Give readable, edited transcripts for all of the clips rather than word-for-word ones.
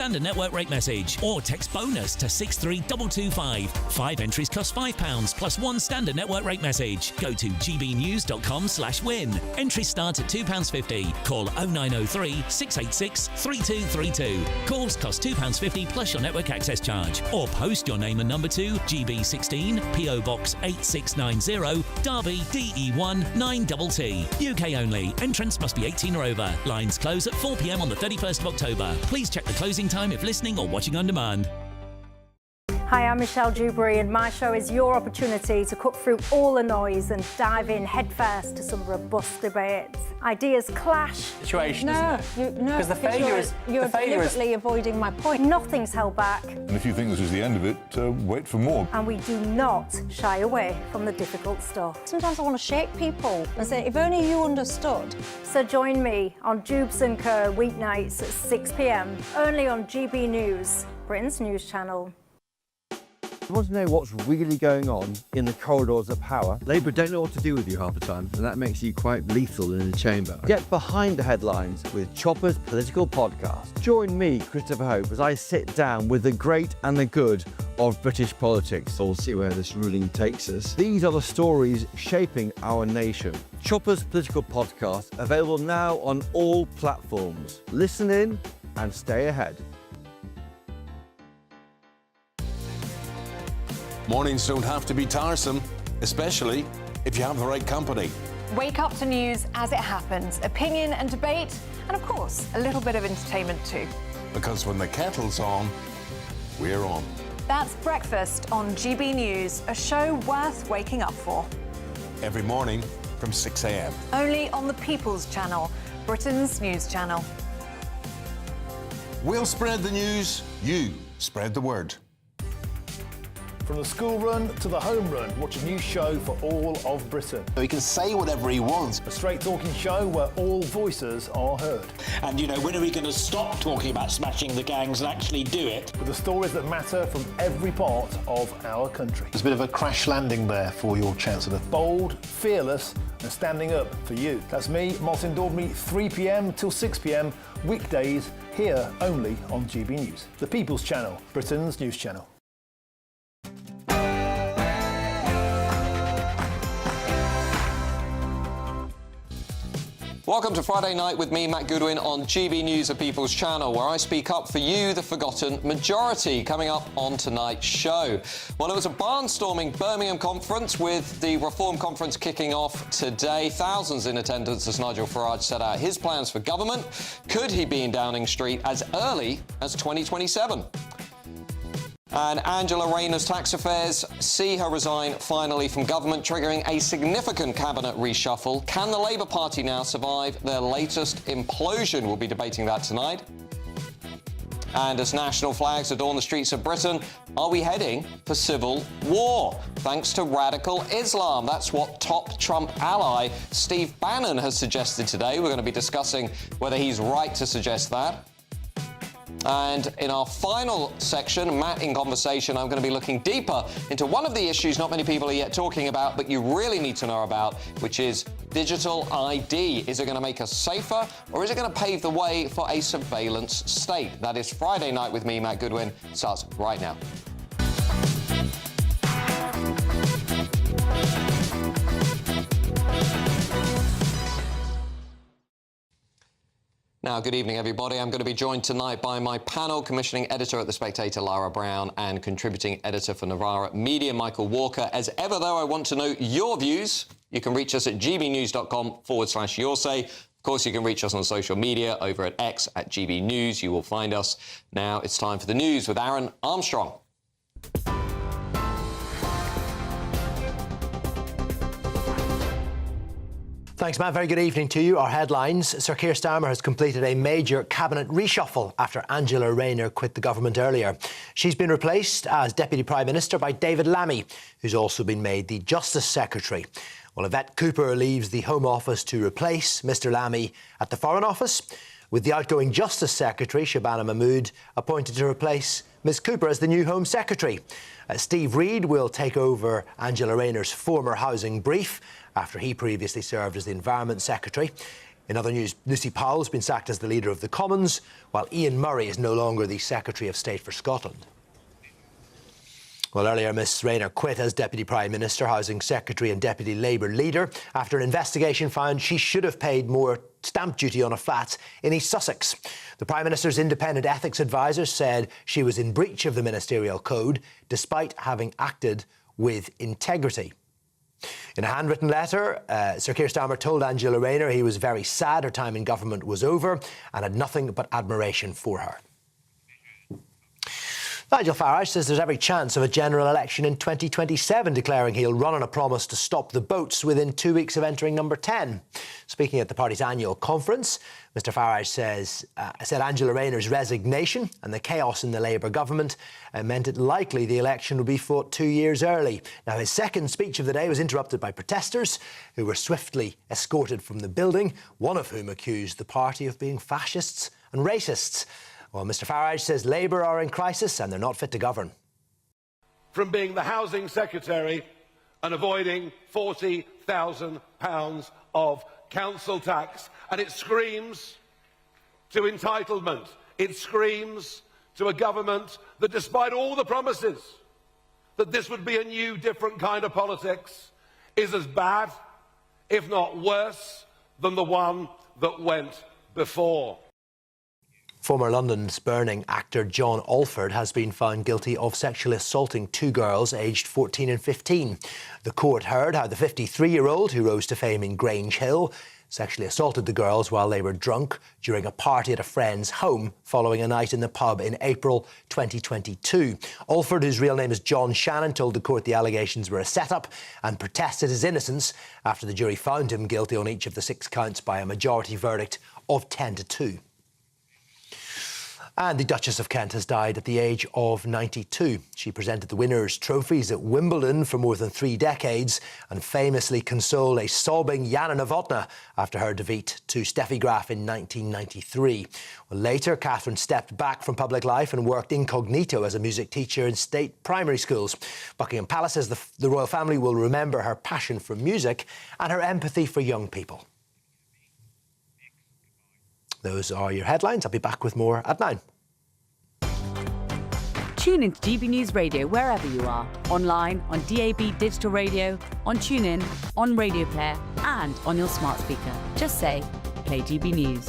Standard network rate message, or text bonus to 63225. 5 entries cost £5 plus 1 standard network rate message. Go to gbnews.com/win. Entries start at £2.50. Call 0903 686 3232. Calls cost £2.50 plus your network access charge. Or post your name and number to GB16 PO Box 8690 Derby DE1 9TT. UK only. Entrance must be 18 or over. Lines close at 4 p.m. on the 31st of October. Please check the closing time if listening or watching on demand. Hi, I'm Michelle Dewberry, and my show is your opportunity to cut through all the noise and dive in headfirst to some robust debates. Ideas clash. Situation, isn't it? Because the failure is... You're deliberately avoiding my point. Nothing's held back. And if you think this is the end of it, wait for more. And we do not shy away from the difficult stuff. Sometimes I want to shake people and say, if only you understood. So join me on Jubes and Kerr weeknights at 6 p.m, only on GB News, Britain's news channel. You want to know what's really going on in the corridors of power? Labour don't know what to do with you half the time, and that makes you quite lethal in the chamber. Get behind the headlines with Chopper's Political Podcast. Join me, Christopher Hope, as I sit down with the great and the good of British politics. We'll see where this ruling takes us. These are the stories shaping our nation. Chopper's Political Podcast, available now on all platforms. Listen in and stay ahead. Mornings don't have to be tiresome, especially if you have the right company. Wake up to news as it happens, opinion and debate, and of course, a little bit of entertainment too. Because when the kettle's on, we're on. That's Breakfast on GB News, a show worth waking up for. Every morning from 6 a.m. Only on the People's Channel, Britain's news channel. We'll spread the news, you spread the word. From the school run to the home run, watch a new show for all of Britain. He can say whatever he wants. A straight talking show where all voices are heard. And, you know, when are we going to stop talking about smashing the gangs and actually do it? With the stories that matter from every part of our country. There's a bit of a crash landing there for your Chancellor. Bold, fearless and standing up for you. That's me, Martin Dawdley, 3 p.m. till 6 p.m, weekdays, here only on GB News. The People's Channel, Britain's news channel. Welcome to Friday Night with me, Matt Goodwin, on GB News, the People's Channel, where I speak up for you, the forgotten majority, coming up on tonight's show. Well, it was a barnstorming Birmingham conference with the Reform Conference kicking off today. Thousands in attendance as Nigel Farage set out his plans for government. Could he be in Downing Street as early as 2027? And Angela Rayner's tax affairs see her resign finally from government, triggering a significant cabinet reshuffle. Can the Labour Party now survive their latest implosion? We'll be debating that tonight. And as national flags adorn the streets of Britain, are we heading for civil war? Thanks to radical Islam. That's what top Trump ally Steve Bannon has suggested today. We're going to be discussing whether he's right to suggest that. And in our final section, Matt in Conversation, I'm going to be looking deeper into one of the issues not many people are yet talking about, but you really need to know about, which is digital ID. Is it going to make us safer, or is it going to pave the way for a surveillance state? That is Friday Night with me, Matt Goodwin. Starts right now. Now, good evening, everybody. I'm going to be joined tonight by my panel, commissioning editor at The Spectator, Lara Brown, and contributing editor for Novara Media, Michael Walker. As ever, though, I want to know your views. You can reach us at gbnews.com/yoursay. Of course, you can reach us on social media over at X at GB News. You will find us. Now it's time for the news with Aaron Armstrong. Thanks, Matt. Very good evening to you. Our headlines. Sir Keir Starmer has completed a major cabinet reshuffle after Angela Rayner quit the government earlier. She's been replaced as Deputy Prime Minister by David Lammy, who's also been made the Justice Secretary. Well, Yvette Cooper leaves the Home Office to replace Mr Lammy at the Foreign Office, with the outgoing Justice Secretary, Shabana Mahmood, appointed to replace Ms Cooper as the new Home Secretary. Steve Reid will take over Angela Rayner's former housing brief after he previously served as the Environment Secretary. In other news, Lucy Powell's been sacked as the Leader of the Commons, while Ian Murray is no longer the Secretary of State for Scotland. Well, earlier, Miss Rayner quit as Deputy Prime Minister, Housing Secretary and Deputy Labour Leader after an investigation found she should have paid more stamp duty on a flat in East Sussex. The Prime Minister's independent ethics advisor said she was in breach of the ministerial code despite having acted with integrity. In a handwritten letter, Sir Keir Starmer told Angela Rayner he was very sad her time in government was over and had nothing but admiration for her. Nigel Farage says there's every chance of a general election in 2027, declaring he'll run on a promise to stop the boats within 2 weeks of entering number 10. Speaking at the party's annual conference, Mr Farage said Angela Rayner's resignation and the chaos in the Labour government meant it likely the election would be fought 2 years early. Now, his second speech of the day was interrupted by protesters who were swiftly escorted from the building, one of whom accused the party of being fascists and racists. Well, Mr Farage says Labour are in crisis and they're not fit to govern. From being the Housing Secretary and avoiding £40,000 of council tax, and it screams to entitlement. It screams to a government that, despite all the promises that this would be a new, different kind of politics, is as bad, if not worse, than the one that went before. Former London's burning actor John Alford has been found guilty of sexually assaulting 2 girls aged 14 and 15. The court heard how the 53-year-old, who rose to fame in Grange Hill, sexually assaulted the girls while they were drunk during a party at a friend's home following a night in the pub in April 2022. Alford, whose real name is John Shannon, told the court the allegations were a setup and protested his innocence after the jury found him guilty on each of the 6 counts by a majority verdict of 10-2. And the Duchess of Kent has died at the age of 92. She presented the winners' trophies at Wimbledon for more than 3 decades and famously consoled a sobbing Jana Novotná after her defeat to Steffi Graf in 1993. Well, later, Catherine stepped back from public life and worked incognito as a music teacher in state primary schools. Buckingham Palace says the royal family will remember her passion for music and her empathy for young people. Those are your headlines. I'll be back with more at 9. Tune into GB News Radio wherever you are. Online, on DAB digital radio, on TuneIn, on Radio Player and on your smart speaker. Just say, play GB News.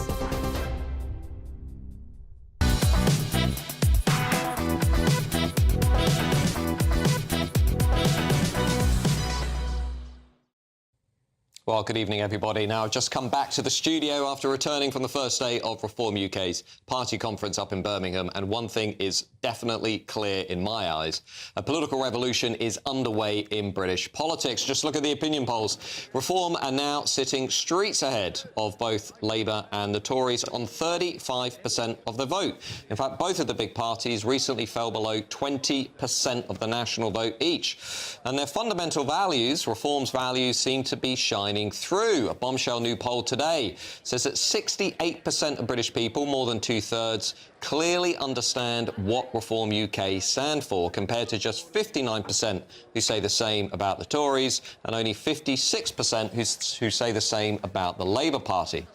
Well, good evening, everybody. Now, I've just come back to the studio after returning from the first day of Reform UK's party conference up in Birmingham, and one thing is definitely clear in my eyes. A political revolution is underway in British politics. Just look at the opinion polls. Reform are now sitting streets ahead of both Labour and the Tories on 35% of the vote. In fact, both of the big parties recently fell below 20% of the national vote each. And their fundamental values, Reform's values, seem to be shining through. A bombshell new poll today says that 68% of British people, more than 2/3, clearly understand what Reform UK stand for, compared to just 59% who say the same about the Tories and only 56% who say the same about the Labour Party.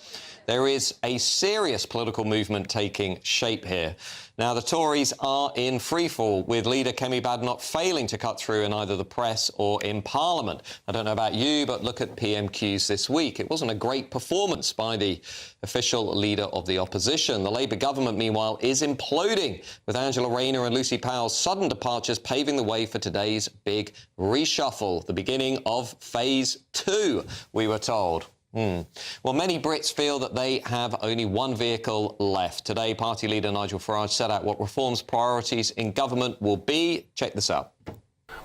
There is a serious political movement taking shape here. Now, the Tories are in freefall, with leader Kemi Badenoch failing to cut through in either the press or in Parliament. I don't know about you, but look at PMQs this week. It wasn't a great performance by the official leader of the opposition. The Labour government, meanwhile, is imploding, with Angela Rayner and Lucy Powell's sudden departures paving the way for today's big reshuffle, the beginning of phase 2, we were told. Well, many Brits feel that they have only one vehicle left. Today, party leader Nigel Farage set out what Reform's priorities in government will be. Check this out.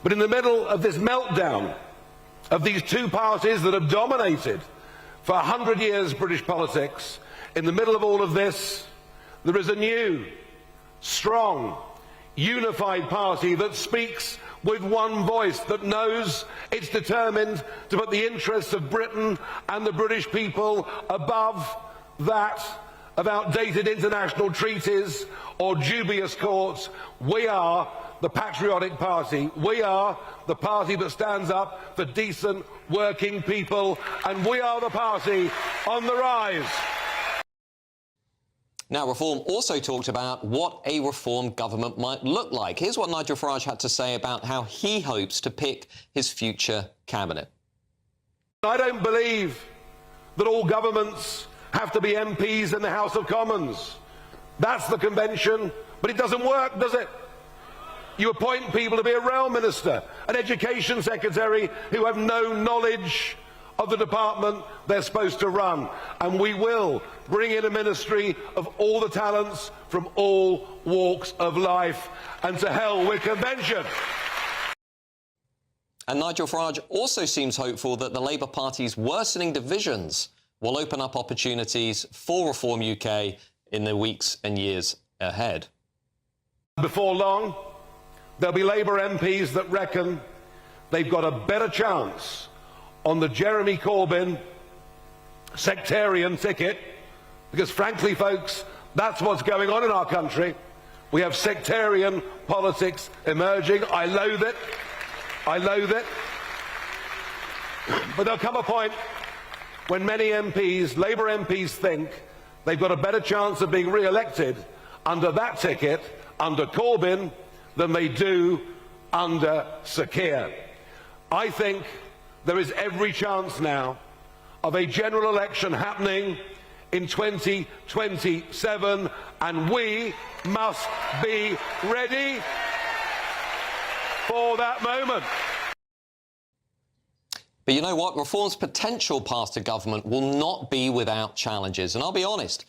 But in the middle of this meltdown of these 2 parties that have dominated for 100 years British politics, in the middle of all of this, there is a new, strong, unified party that speaks with one voice, that knows it's determined to put the interests of Britain and the British people above that of outdated international treaties or dubious courts. We are the patriotic party. We are the party that stands up for decent working people, and we are the party on the rise. Now, Reform also talked about what a Reform government might look like. Here's what Nigel Farage had to say about how he hopes to pick his future cabinet. I don't believe that all governments have to be MPs in the House of Commons. That's the convention, but it doesn't work, does it? You appoint people to be a rail minister, an education secretary who have no knowledge of the department they're supposed to run. And we will bring in a ministry of all the talents from all walks of life, and to hell with convention. And Nigel Farage also seems hopeful that the Labour Party's worsening divisions will open up opportunities for Reform UK in the weeks and years ahead. Before long, there'll be Labour MPs that reckon they've got a better chance on the Jeremy Corbyn sectarian ticket, because frankly, folks, that's what's going on in our country. We have sectarian politics emerging. I loathe it. I loathe it. But there'll come a point when many MPs, Labour MPs, think they've got a better chance of being re-elected under that ticket, under Corbyn, than they do under Sir Keir. I think there is every chance now of a general election happening in 2027, and we must be ready for that moment. But you know what? Reform's potential path to government will not be without challenges. And I'll be honest,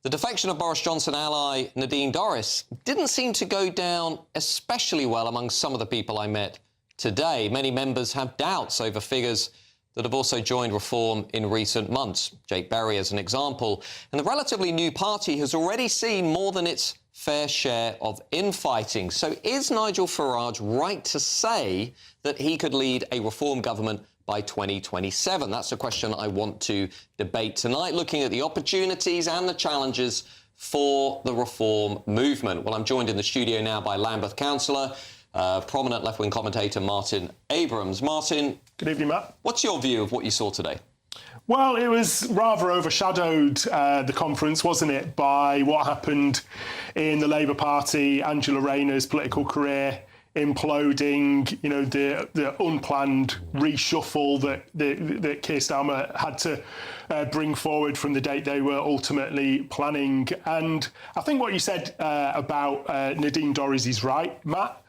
the defection of Boris Johnson ally Nadine Dorries didn't seem to go down especially well among some of the people I met today. Many members have doubts over figures that have also joined Reform in recent months. Jake Berry as an example. And the relatively new party has already seen more than its fair share of infighting. So is Nigel Farage right to say that he could lead a Reform government by 2027? That's a question I want to debate tonight, looking at the opportunities and the challenges for the Reform movement. Well, I'm joined in the studio now by Lambeth councillor, prominent left-wing commentator Martin Abrams. Martin. Good evening, Matt. What's your view of what you saw today? Well, it was rather overshadowed, the conference, wasn't it, by what happened in the Labour Party, Angela Rayner's political career imploding, you know, the unplanned reshuffle that Keir Starmer had to bring forward from the date they were ultimately planning. And I think what you said about Nadine Dorries is right, Matt.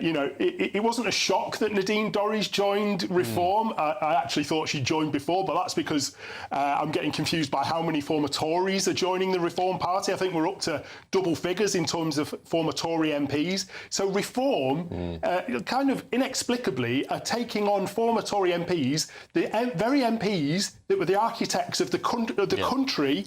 You know, it wasn't a shock that Nadine Dorries joined Reform. I actually thought she joined before, but that's because I'm getting confused by how many former Tories are joining the Reform Party. I think we're up to double figures in terms of former Tory MPs. So Reform, kind of inexplicably, are taking on former Tory MPs, the very MPs that were the architects of the country,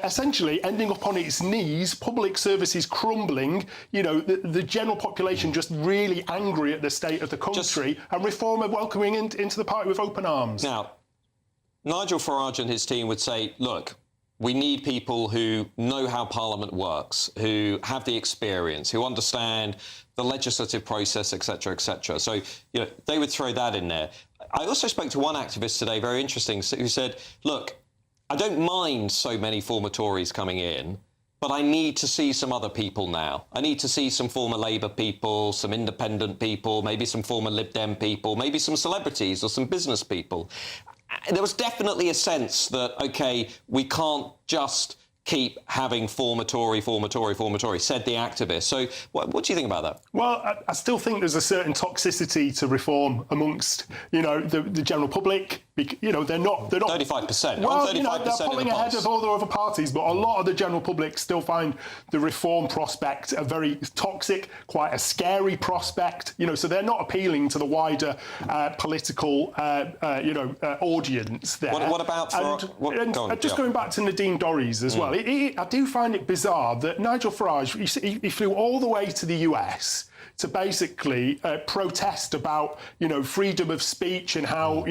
essentially ending up on its knees, public services crumbling, you know, the general population just really angry at the state of the country, and Reform are welcoming into the party with open arms. Now, Nigel Farage and his team would say, look, we need people who know how Parliament works, who have the experience, who understand the legislative process, etc., etc. So, you know, they would throw that in there. I also spoke to one activist today, very interesting, who said, look, I don't mind so many former Tories coming in, but I need to see some other people now. I need to see some former Labour people, some independent people, maybe some former Lib Dem people, maybe some celebrities or some business people. There was definitely a sense that, OK, we can't just keep having former Tory, said the activist. So what do you think about that? Well, I still think there's a certain toxicity to Reform amongst, you know, the general public. You know, they're not 35%. Well, 35% you know, they're pulling ahead of all the other parties, but a lot of the general public still find the Reform prospect a very toxic, quite a scary prospect. You know, so they're not appealing to the wider political, you know, audience there. What about going back to Nadine Dorries as well? I do find it bizarre that Nigel Farage, he flew all the way to the US to basically protest about, freedom of speech and how,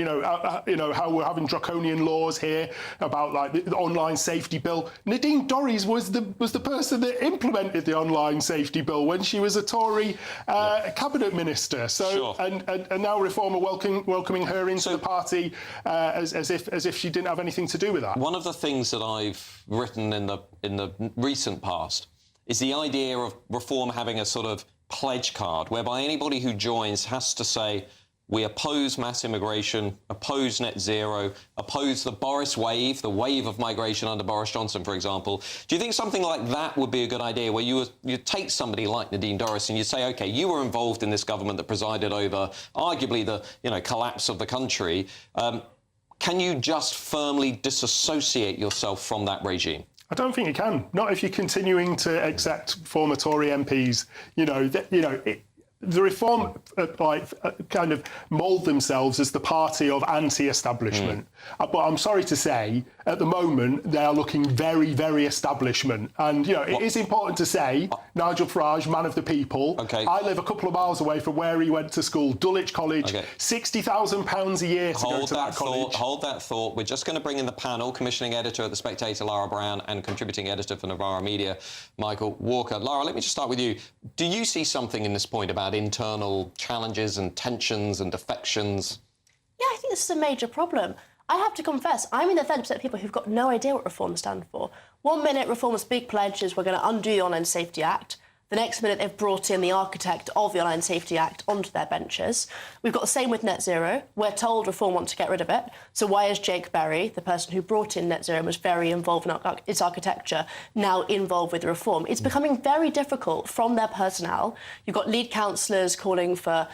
how we're having draconian laws here about like the online safety bill. Nadine Dorries was the person that implemented the online safety bill when she was a Tory cabinet minister. So and now Reform are welcoming her into the party as if she didn't have anything to do with that. One of the things that I've written in the recent past is the idea of Reform having a sort of pledge card whereby anybody who joins has to say, we oppose mass immigration, oppose net zero, oppose the Boris wave, the wave of migration under Boris Johnson, for example. Do you think something like that would be a good idea, where you take somebody like Nadine Dorries and you say, OK, you were involved in this government that presided over arguably the collapse of the country. Can you just firmly disassociate yourself from that regime? I don't think you can. Not if you're continuing to accept former Tory MPs. The Reform kind of mould themselves as the party of anti-establishment. But I'm sorry to say, at the moment, they are looking very, very establishment. And, it is important to say, Nigel Farage, man of the people. Okay. I live a couple of miles away from where he went to school, Dulwich College, £60,000 a year to go to that college. Hold that thought. We're just going to bring in the panel, commissioning editor at The Spectator, Lara Brown, and contributing editor for Novara Media, Michael Walker. Lara, let me just start with you. Do you see something in this point about internal challenges and tensions and defections? Yeah, I think this is a major problem. I have to confess, I'm in the 30% of people who've got no idea what Reform stand for. 1 minute, Reform's big pledge is we're going to undo the Online Safety Act. The next minute, they've brought in the architect of the Online Safety Act onto their benches. We've got the same with net zero. We're told Reform want to get rid of it. So why is Jake Berry, the person who brought in net zero and was very involved in its architecture, now involved with the Reform? It's becoming very difficult from their personnel. You've got lead councillors calling for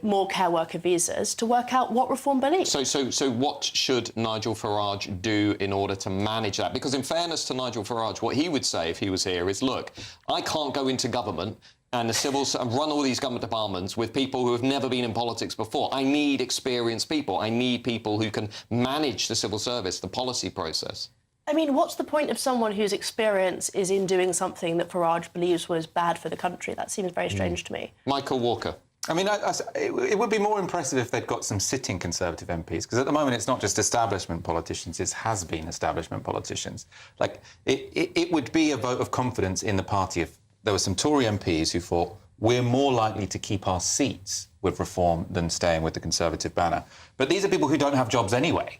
more care worker visas to work out what Reform believes. So what should Nigel Farage do in order to manage that? Because in fairness to Nigel Farage, what he would say if he was here is, look, I can't go into government and run all these government departments with people who have never been in politics before. I need experienced people. I need people who can manage the civil service, the policy process. I mean, what's the point of someone whose experience is in doing something that Farage believes was bad for the country? That seems very strange to me. Michael Walker. I mean, it would be more impressive if they'd got some sitting Conservative MPs, because at the moment it's not just establishment politicians, it has been establishment politicians. Like, it would be a vote of confidence in the party if there were some Tory MPs who thought, we're more likely to keep our seats with Reform than staying with the Conservative banner. But these are people who don't have jobs anyway.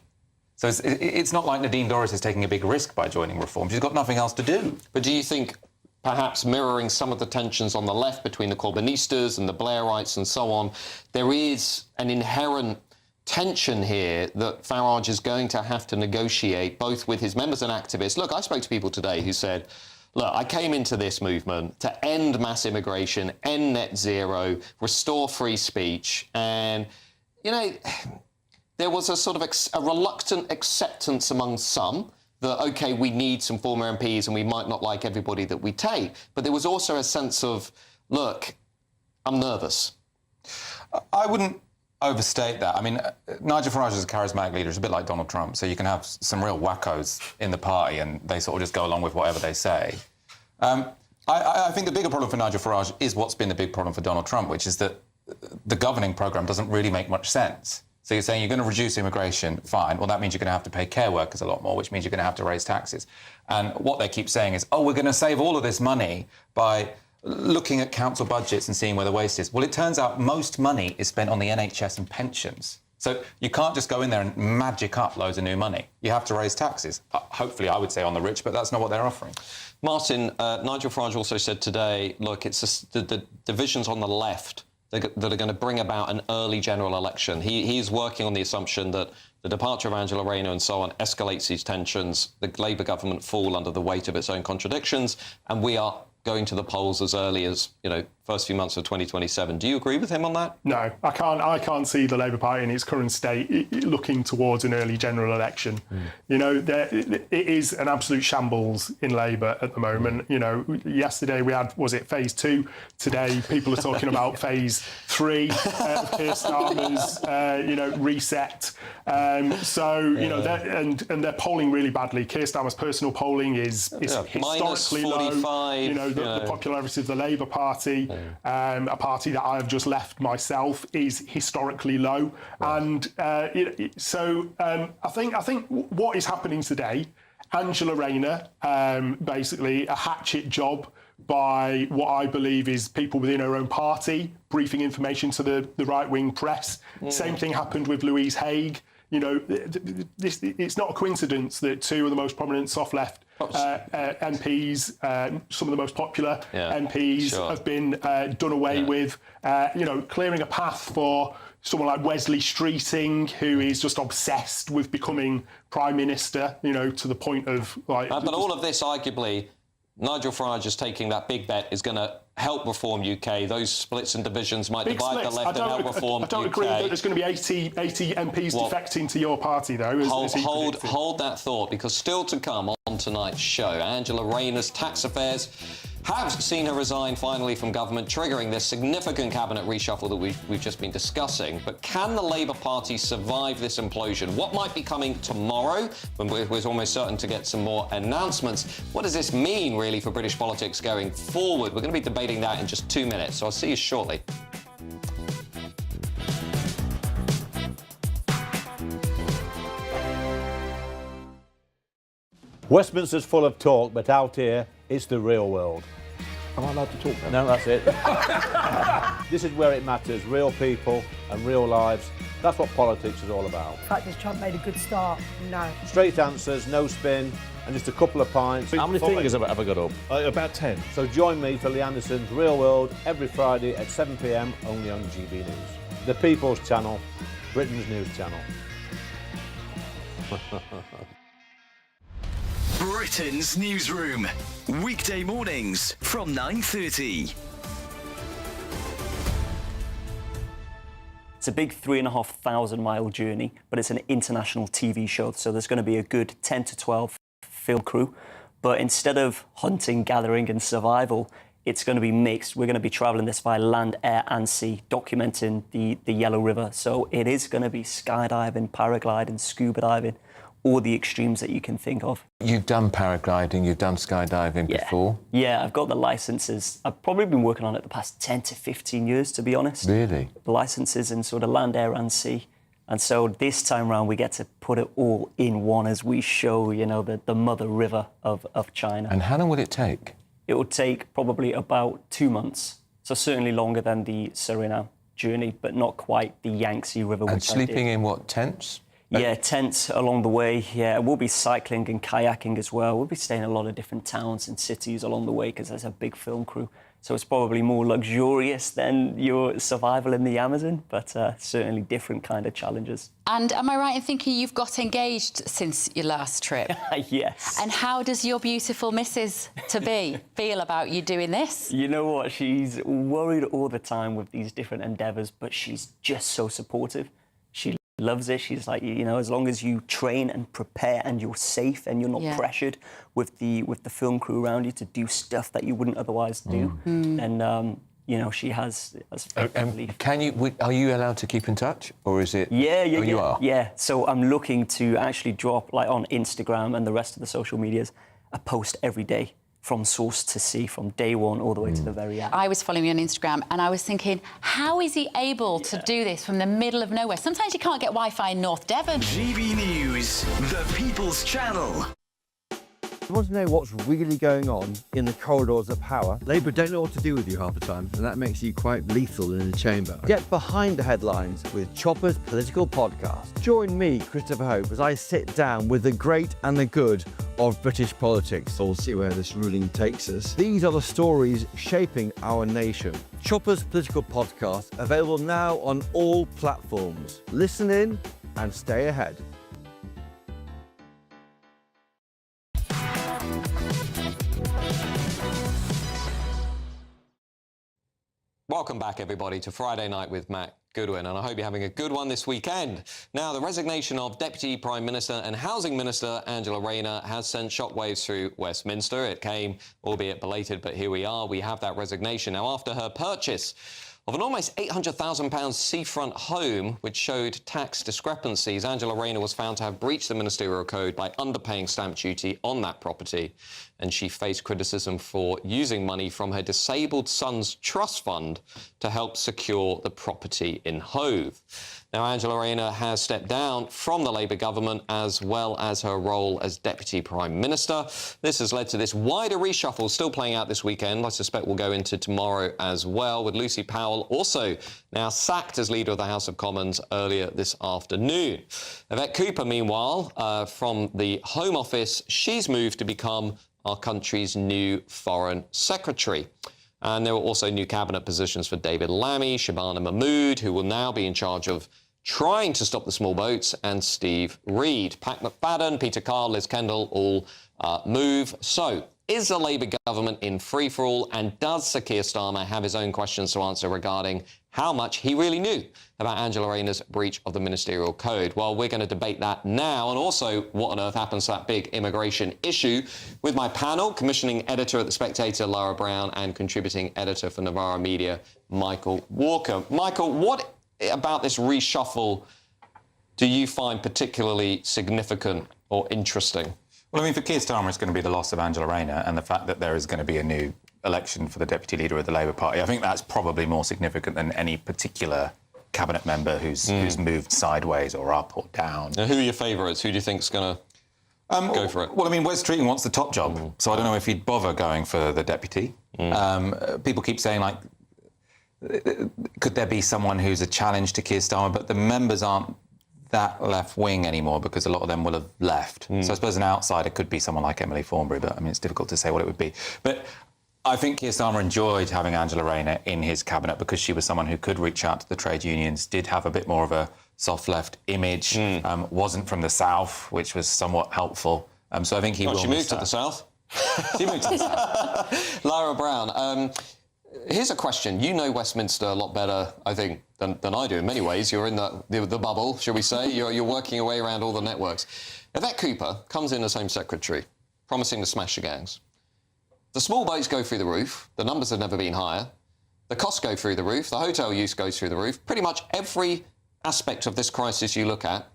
So it's not like Nadine Dorries is taking a big risk by joining Reform. She's got nothing else to do. But do you think, perhaps mirroring some of the tensions on the left between the Corbynistas and the Blairites and so on, there is an inherent tension here that Farage is going to have to negotiate, both with his members and activists? Look, I spoke to people today who said, look, I came into this movement to end mass immigration, end net zero, restore free speech, and, there was a sort of a reluctant acceptance among some that, OK, we need some former MPs and we might not like everybody that we take. But there was also a sense of, look, I'm nervous. I wouldn't overstate that. I mean, Nigel Farage is a charismatic leader. It's a bit like Donald Trump. So you can have some real wackos in the party and they sort of just go along with whatever they say. I think the bigger problem for Nigel Farage is what's been the big problem for Donald Trump, which is that the governing programme doesn't really make much sense. So you're saying you're going to reduce immigration, fine. Well, that means you're going to have to pay care workers a lot more, which means you're going to have to raise taxes. And what they keep saying is, oh, we're going to save all of this money by looking at council budgets and seeing where the waste is. Well, it turns out most money is spent on the NHS and pensions. So you can't just go in there and magic up loads of new money. You have to raise taxes. Hopefully, I would say on the rich, but that's not what they're offering. Martin, Nigel Farage also said today, look, it's the divisions on the left that are going to bring about an early general election. He's working on the assumption that the departure of Angela Rayner and so on escalates these tensions, the Labour government fall under the weight of its own contradictions, and we are going to the polls as early as, first few months of 2027. Do you agree with him on that? No, I can't see the Labour Party in its current state looking towards an early general election. It is an absolute shambles in Labour at the moment. Yesterday we had, was it phase 2? Today people are talking about phase 3 of Keir Starmer's, reset. They're polling really badly. Keir Starmer's personal polling is historically low. The popularity of the Labour Party a party that I have just left myself, is historically low. And so I think what is happening today, Angela Rayner, basically a hatchet job by what I believe is people within her own party, briefing information to the right-wing press. Same thing happened with Louise Haigh. You know, it's not a coincidence that two of the most prominent soft-left MPs, some of the most popular MPs, have been done away with, clearing a path for someone like Wesley Streeting, who is just obsessed with becoming Prime Minister, to the point of like... but all of this, arguably, Nigel Farage is taking that big bet, is going to help reform UK. Those splits and divisions might divide the left and help reform UK. I don't agree that there's going to be 80 MPs defecting to your party, though. Hold that thought, because still to come on tonight's show, Angela Rayner's tax affairs have seen her resign finally from government, triggering this significant cabinet reshuffle that we've just been discussing. But can the Labour Party survive this implosion? What might be coming tomorrow, when we're almost certain to get some more announcements? What does this mean, really, for British politics going forward? We're going to be debating that in just 2 minutes, so I'll see you shortly. Westminster's full of talk, but out here, it's the real world. Am I allowed to talk now? No, that's it. This is where it matters, real people and real lives. That's what politics is all about. The fact has Trump made a good start? No. Straight answers, no spin, and just a couple of pints. How many fingers have I got up? About 10. So join me for Lee Anderson's Real World every Friday at 7 p.m, only on GB News. The People's Channel, Britain's news channel. Britain's newsroom, weekday mornings from 9:30. It's a big 3,500-mile journey, but it's an international TV show, so there's going to be a good 10 to 12 film crew. But instead of hunting, gathering and survival, it's going to be mixed. We're going to be travelling this by land, air and sea, documenting the Yellow River. So it is going to be skydiving, paragliding, scuba diving, all the extremes that you can think of. You've done paragliding, you've done skydiving before? Yeah, I've got the licences. I've probably been working on it the past 10 to 15 years, to be honest. Really? The licences in sort of land, air and sea. And so this time round, we get to put it all in one as we show, the mother river of China. And how long will it take? It will take probably about 2 months. So certainly longer than the Suriname journey, but not quite the Yangtze River. And sleeping in what, tents? Yeah, tents along the way. Yeah, we'll be cycling and kayaking as well. We'll be staying in a lot of different towns and cities along the way because there's a big film crew. So it's probably more luxurious than your survival in the Amazon, but certainly different kind of challenges. And am I right in thinking you've got engaged since your last trip? Yes. And how does your beautiful Mrs. feel about you doing this? You know what? She's worried all the time with these different endeavours, but she's just so supportive. She loves it. She's like, as long as you train and prepare and you're safe and you're not pressured with the film crew around you to do stuff that you wouldn't otherwise do, then she has Can you? Are you allowed to keep in touch, or is it? Yeah. You are. Yeah. So I'm looking to actually drop, like on Instagram and the rest of the social medias, a post every day, from source to sea, from day one all the way to the very end. I was following you on Instagram and I was thinking, how is he able to do this from the middle of nowhere? Sometimes you can't get Wi-Fi in North Devon. GB News, the People's Channel. You want to know what's really going on in the corridors of power? Labour don't know what to do with you half the time, and that makes you quite lethal in the chamber. Get behind the headlines with Chopper's political podcast. Join me, Christopher Hope, as I sit down with the great and the good of British politics. We'll see where this ruling takes us. These are the stories shaping our nation. Chopper's political podcast, available now on all platforms. Listen in and stay ahead. Welcome back, everybody, to Friday Night with Matt Goodwin, and I hope you're having a good one this weekend. Now, the resignation of Deputy Prime Minister and Housing Minister Angela Rayner has sent shockwaves through Westminster. It came, albeit belated, but here we are. We have that resignation. Now, after her purchase of an almost £800,000 seafront home, which showed tax discrepancies, Angela Rayner was found to have breached the ministerial code by underpaying stamp duty on that property. and she faced criticism for using money from her disabled son's trust fund to help secure the property in Hove. Now, Angela Rayner has stepped down from the Labour government as well as her role as Deputy Prime Minister. This has led to this wider reshuffle still playing out this weekend. I suspect we'll go into tomorrow as well, with Lucy Powell also now sacked as Leader of the House of Commons earlier this afternoon. Yvette Cooper, meanwhile, from the Home Office, she's moved to become our country's new Foreign Secretary. And there were also new cabinet positions for David Lammy, Shabana Mahmood, who will now be in charge of trying to stop the small boats, and Steve Reid. Pat McFadden, Peter Carr, Liz Kendall all move. So, is the Labour government in free-for-all, and does Sir Keir Starmer have his own questions to answer regarding how much he really knew about Angela Rayner's breach of the ministerial code? Well, we're going to debate that now, and also what on earth happens to that big immigration issue, with my panel, commissioning editor at The Spectator, Lara Brown, and contributing editor for Novara Media, Michael Walker. Michael, what about this reshuffle do you find particularly significant or interesting? Well, I mean, for Keir Starmer, it's going to be the loss of Angela Rayner and the fact that there is going to be a new election for the deputy leader of the Labour Party. I think that's probably more significant than any particular cabinet member who's moved sideways or up or down. Now, who are your favourites? Who do you think's going to go for it? Well, I mean, Wes Streeting wants the top job, so I don't know if he'd bother going for the deputy. People keep saying, like, could there be someone who's a challenge to Keir Starmer? But the members aren't that left-wing anymore because a lot of them will have left. So I suppose an outsider could be someone like Emily Thornberry, but, I mean, it's difficult to say what it would be. But I think Keir Starmer enjoyed having Angela Rayner in his cabinet because she was someone who could reach out to the trade unions, did have a bit more of a soft-left image, wasn't from the South, which was somewhat helpful. So I think he will She moved to the South. She moved to the South. Lara Brown, here's a question. You know Westminster a lot better, I think, than I do in many ways. You're in the bubble, shall we say. You're working your way around all the networks. Yvette Cooper comes in as Home Secretary, promising to smash the gangs. The small boats go through the roof. The numbers have never been higher. The costs go through the roof. The hotel use goes through the roof. Pretty much every aspect of this crisis you look at,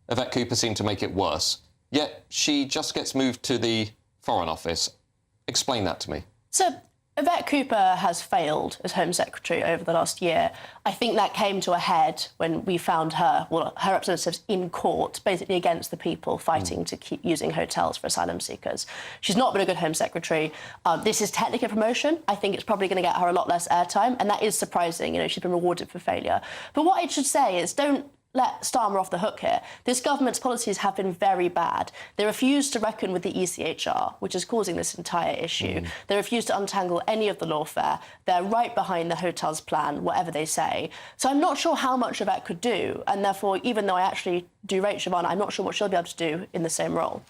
Yvette Cooper seemed to make it worse. Yet she just gets moved to the Foreign Office. Explain that to me. So, Yvette Cooper has failed as Home Secretary over the last year. I think that came to a head when we found her representatives in court, basically against the people fighting to keep using hotels for asylum seekers. She's not been a good Home Secretary. This is technically a promotion. I think it's probably going to get her a lot less airtime, and that is surprising. You know, she's been rewarded for failure. But what I should say is, don't let Starmer off the hook here. This government's policies have been very bad. They refuse to reckon with the ECHR, which is causing this entire issue. They refuse to untangle any of the lawfare. They're right behind the hotels plan, whatever they say. So I'm not sure how much Yvette could do, and therefore, even though I actually do rate Shabana, I'm not sure what she'll be able to do in the same role.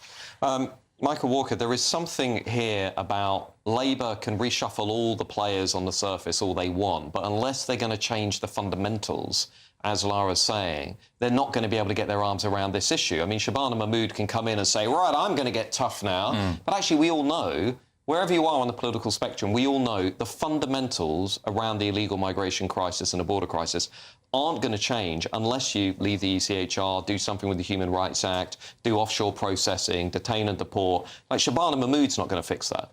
Michael Walker, there is something here about Labour can reshuffle all the players on the surface all they want, but unless they're going to change the fundamentals, as Lara's saying, they're not going to be able to get their arms around this issue. I mean, Shabana Mahmood can come in and say, right, I'm going to get tough now. But actually, we all know, wherever you are on the political spectrum, we all know the fundamentals around the illegal migration crisis and the border crisis aren't going to change unless you leave the ECHR, do something with the Human Rights Act, do offshore processing, detain and deport. Like, Shabana Mahmood's not going to fix that.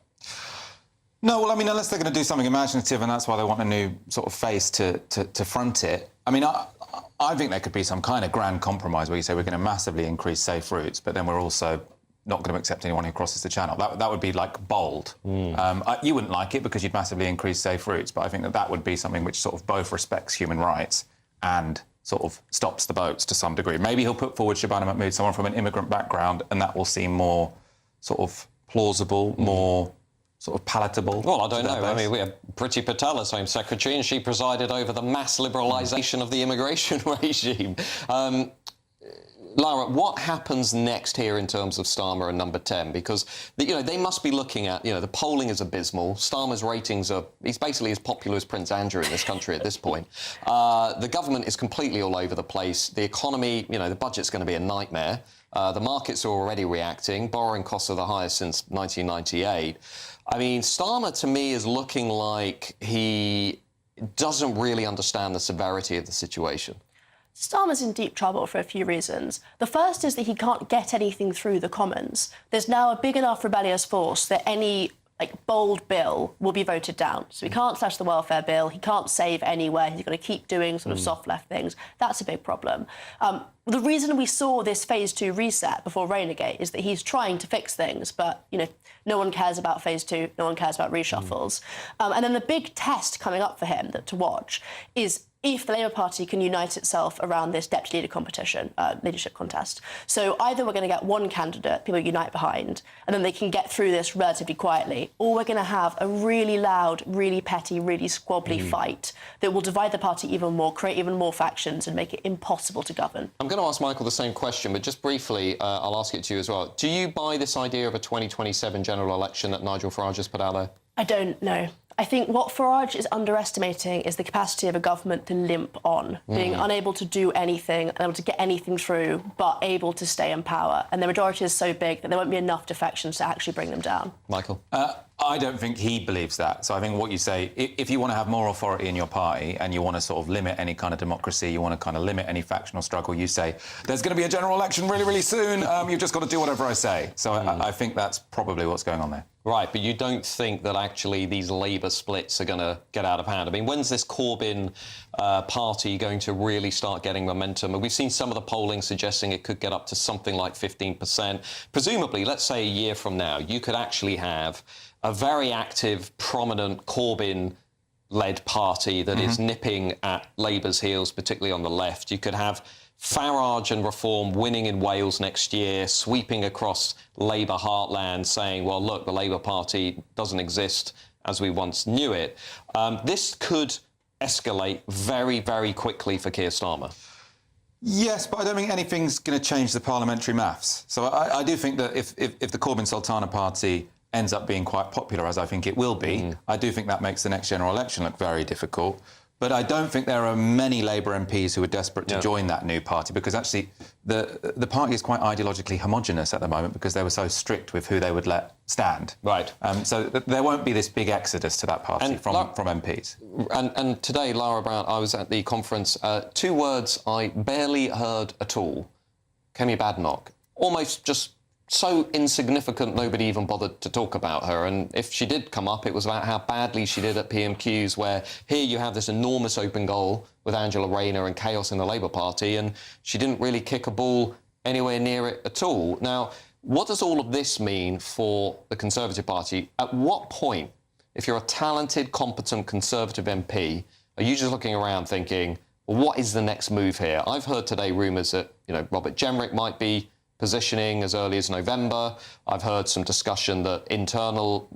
No, well, I mean, unless they're going to do something imaginative, and that's why they want a new sort of face to front it. I mean, I think there could be some kind of grand compromise where you say we're going to massively increase safe routes, but then we're also not going to accept anyone who crosses the channel. That would be, like, bold. You wouldn't like it because you'd massively increase safe routes, but I think that would be something which sort of both respects human rights and sort of stops the boats to some degree. Maybe he'll put forward Shabana Mahmood, someone from an immigrant background, and that will seem more sort of plausible, more sort of palatable. Well, I don't know. I mean, we had Priti Patel as Home Secretary, and she presided over the mass liberalisation of the immigration regime. Lara, what happens next here in terms of Starmer and Number 10? Because, they must be looking at, the polling is abysmal. Starmer's ratings he's basically as popular as Prince Andrew in this country at this point. The government is completely all over the place. The economy, the budget's going to be a nightmare. The markets are already reacting. Borrowing costs are the highest since 1998. I mean, Starmer, to me, is looking like he doesn't really understand the severity of the situation. Starmer's in deep trouble for a few reasons. The first is that he can't get anything through the Commons. There's now a big enough rebellious force that any bold bill will be voted down. So he can't slash the welfare bill, he can't save anywhere, he's going to keep doing sort of soft left things. That's a big problem. The reason we saw this phase 2 reset before Rainergate is that he's trying to fix things, but, no one cares about phase 2, no one cares about reshuffles. And then the big test coming up for him to watch is if the Labour Party can unite itself around this deputy leader competition, leadership contest. So either we're going to get one candidate people unite behind, and then they can get through this relatively quietly, or we're going to have a really loud, really petty, really squabbly fight that will divide the party even more, create even more factions and make it impossible to govern. I'm going to ask Michael the same question, but just briefly, I'll ask it to you as well. Do you buy this idea of a 2027 general election that Nigel Farage has put out there? I don't know. I think what Farage is underestimating is the capacity of a government to limp on, being unable to do anything, unable to get anything through, but able to stay in power. And the majority is so big that there won't be enough defections to actually bring them down. Michael? I don't think he believes that. So I think what you say, if you want to have more authority in your party and you want to sort of limit any kind of democracy, you want to kind of limit any factional struggle, you say, there's going to be a general election really, really soon. You've just got to do whatever I say. So I think that's probably what's going on there. Right, but you don't think that actually these Labour splits are going to get out of hand? I mean, when's this Corbyn party going to really start getting momentum? And we've seen some of the polling suggesting it could get up to something like 15%. Presumably, let's say a year from now, you could actually have a very active, prominent Corbyn-led party that is nipping at Labour's heels, particularly on the left. You could have Farage and Reform winning in Wales next year, sweeping across Labour heartland, saying, well, look, the Labour Party doesn't exist as we once knew it. This could escalate very, very quickly for Keir Starmer. Yes, but I don't think anything's going to change the parliamentary maths. So I do think that if the Corbyn-Sultana party ends up being quite popular, as I think it will be, I do think that makes the next general election look very difficult. But I don't think there are many Labour MPs who are desperate to join that new party, because actually the party is quite ideologically homogenous at the moment because they were so strict with who they would let stand. Right. So there won't be this big exodus to that party from MPs. And today, Lara Brown, I was at the conference. 2 words I barely heard at all. Kemi Badenoch. Almost just so insignificant nobody even bothered to talk about her, and if she did come up it was about how badly she did at PMQs, where here you have this enormous open goal with Angela Rayner and chaos in the Labour Party, and she didn't really kick a ball anywhere near it at all. Now, what does all of this mean for the Conservative Party? At what point, if you're a talented, competent Conservative MP, are you just looking around thinking, well, what is the next move here? I've heard today rumours that, Robert Jenrick might be positioning as early as November. I've heard some discussion that internal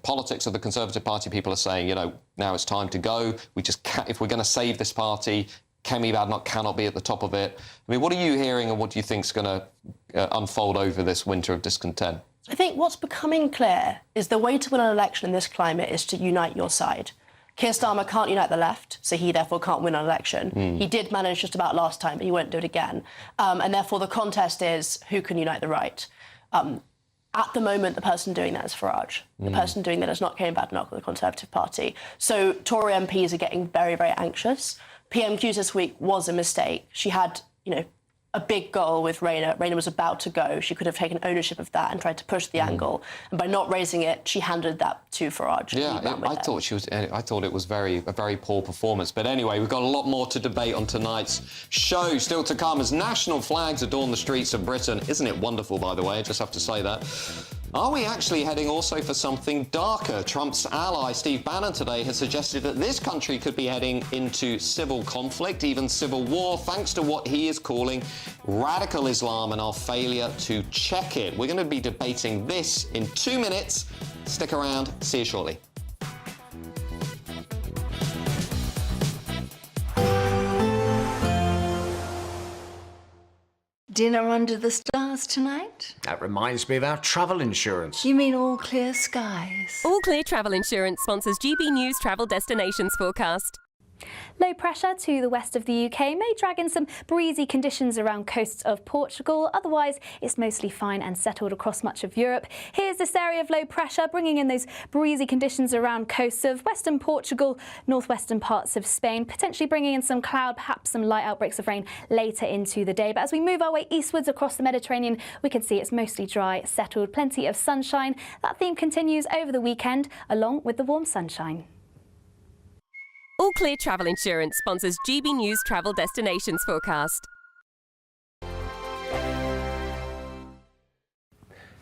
politics of the Conservative Party, people are saying, now it's time to go. We just can't, if we're going to save this party, Kemi Badenoch cannot be at the top of it. I mean, what are you hearing and what do you think is going to unfold over this winter of discontent? I think what's becoming clear is the way to win an election in this climate is to unite your side. Keir Starmer can't unite the left, so he therefore can't win an election. He did manage just about last time, but he won't do it again. And therefore the contest is who can unite the right. At the moment, the person doing that is Farage. The person doing that is not Kemi Badenoch of the Conservative Party. So Tory MPs are getting very, very anxious. PMQs this week was a mistake. She had, a big goal with Rayner. Rayner was about to go. She could have taken ownership of that and tried to push the angle. And by not raising it, she handed that to Farage. Yeah, I thought it was a very poor performance. But anyway, we've got a lot more to debate on tonight's show. Still to come as national flags adorn the streets of Britain. Isn't it wonderful, by the way? I just have to say that. Are we actually heading also for something darker? Trump's ally, Steve Bannon, today has suggested that this country could be heading into civil conflict, even civil war, thanks to what he is calling radical Islam and our failure to check it. We're going to be debating this in 2 minutes. Stick around. See you shortly. Dinner under the stars tonight? That reminds me of our travel insurance. You mean All Clear Skies? All Clear Travel Insurance sponsors GB News Travel Destinations Forecast. Low pressure to the west of the UK may drag in some breezy conditions around coasts of Portugal. Otherwise, it's mostly fine and settled across much of Europe. Here's this area of low pressure bringing in those breezy conditions around coasts of western Portugal, northwestern parts of Spain, potentially bringing in some cloud, perhaps some light outbreaks of rain later into the day. But as we move our way eastwards across the Mediterranean, we can see it's mostly dry, settled, plenty of sunshine. That theme continues over the weekend, along with the warm sunshine. All Clear Travel Insurance sponsors GB News Travel Destinations Forecast.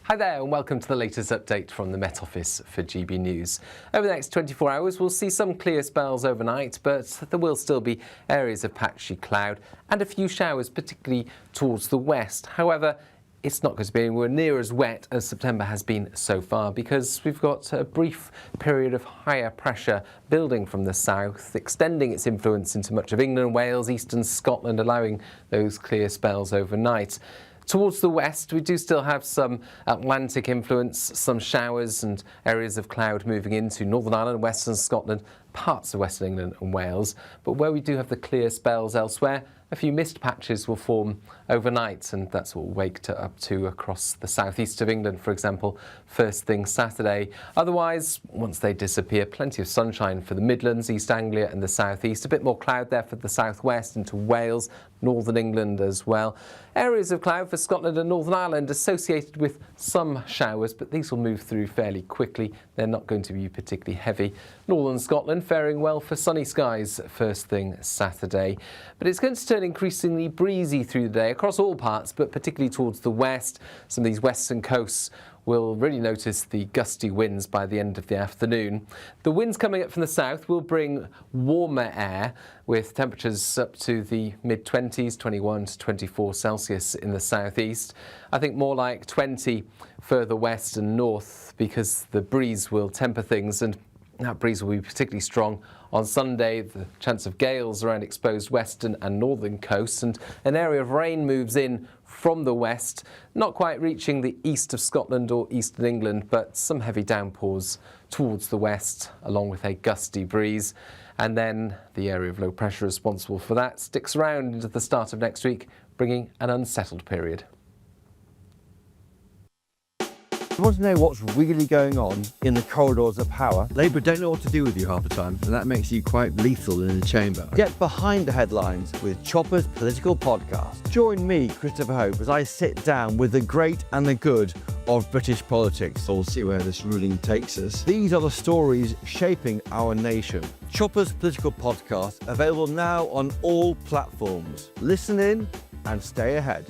Hi there and welcome to the latest update from the Met Office for GB News. Over the next 24 hours we'll see some clear spells overnight, but there will still be areas of patchy cloud and a few showers, particularly towards the west. However, it's not going to be anywhere near as wet as September has been so far, because we've got a brief period of higher pressure building from the south, extending its influence into much of England, Wales, eastern Scotland, allowing those clear spells overnight. Towards the west, we do still have some Atlantic influence, some showers and areas of cloud moving into Northern Ireland, Western Scotland, parts of Western England and Wales. But where we do have the clear spells elsewhere, a few mist patches will form overnight, and that's what we'll wake up to across the southeast of England, for example, first thing Saturday. Otherwise, once they disappear, plenty of sunshine for the Midlands, East Anglia and the southeast. A bit more cloud there for the southwest into Wales, northern England as well. Areas of cloud for Scotland and Northern Ireland associated with some showers, but these will move through fairly quickly. They're not going to be particularly heavy. Northern Scotland faring well for sunny skies first thing Saturday. But it's going to turn increasingly breezy through the day across all parts, but particularly towards the west. Some of these western coasts will really notice the gusty winds by the end of the afternoon. The winds coming up from the south will bring warmer air, with temperatures up to the mid-20s, 21 to 24 Celsius in the southeast. I think more like 20 further west and north, because the breeze will temper things, and that breeze will be particularly strong on Sunday. The chance of gales around exposed western and northern coasts, and an area of rain moves in from the west, not quite reaching the east of Scotland or eastern England, but some heavy downpours towards the west, along with a gusty breeze. And then the area of low pressure responsible for that sticks around into the start of next week, bringing an unsettled period. You want to know what's really going on in the corridors of power? Labour don't know what to do with you half the time, and that makes you quite lethal in the chamber. Get behind the headlines with Chopper's political podcast. Join me, Christopher Hope, as I sit down with the great and the good of British politics. We'll see where this ruling takes us. These are the stories shaping our nation. Chopper's political podcast, available now on all platforms. Listen in and stay ahead.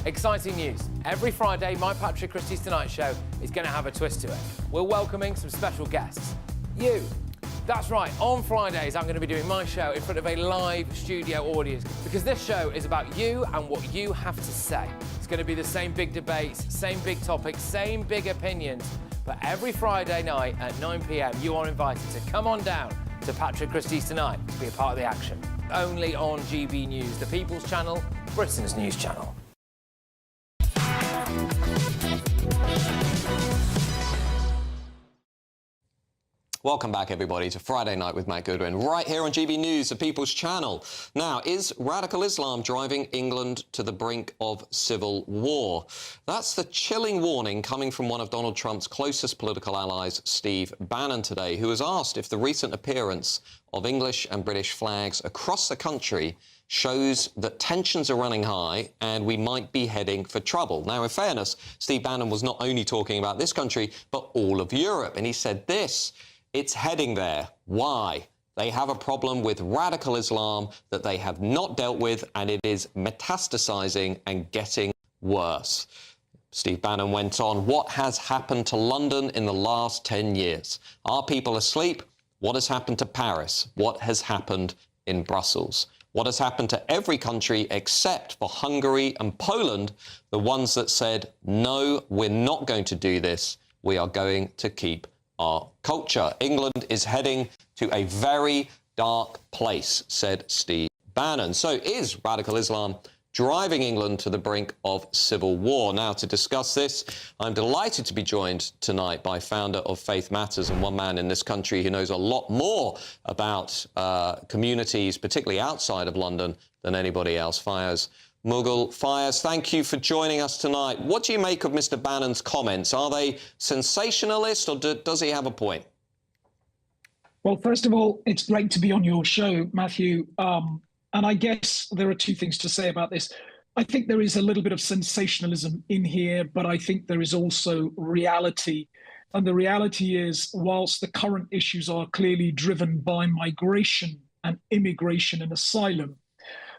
Exciting news. Every Friday, my Patrick Christie's Tonight Show is going to have a twist to it. We're welcoming some special guests. You. That's right, on Fridays I'm going to be doing my show in front of a live studio audience, because this show is about you and what you have to say. It's going to be the same big debates, same big topics, same big opinions, but every Friday night at 9 p.m. you are invited to come on down to Patrick Christie's Tonight to be a part of the action. Only on GB News, the People's Channel, Britain's news channel. Welcome back, everybody, to Friday Night with Matt Goodwin, right here on GB News, the People's Channel. Now, is radical Islam driving England to the brink of civil war? That's the chilling warning coming from one of Donald Trump's closest political allies, Steve Bannon, today, who was asked if the recent appearance of English and British flags across the country shows that tensions are running high and we might be heading for trouble. Now, in fairness, Steve Bannon was not only talking about this country, but all of Europe, and he said this: it's heading there. Why? They have a problem with radical Islam that they have not dealt with, and it is metastasizing and getting worse. Steve Bannon went on, what has happened to London in the last 10 years? Are people asleep? What has happened to Paris? What has happened in Brussels? What has happened to every country except for Hungary and Poland, the ones that said, no, we're not going to do this. We are going to keep our culture. England is heading to a very dark place, said Steve Bannon. So is radical Islam driving England to the brink of civil war. Now, to discuss this, I'm delighted to be joined tonight by founder of Faith Matters and one man in this country who knows a lot more about communities, particularly outside of London, than anybody else. Fayez Mughal. Fayez, thank you for joining us tonight. What do you make of Mr. Bannon's comments? Are they sensationalist, or does he have a point? Well, first of all, it's great to be on your show, Matthew. And I guess there are two things to say about this. I think there is a little bit of sensationalism in here, but I think there is also reality. And the reality is, whilst the current issues are clearly driven by migration and immigration and asylum,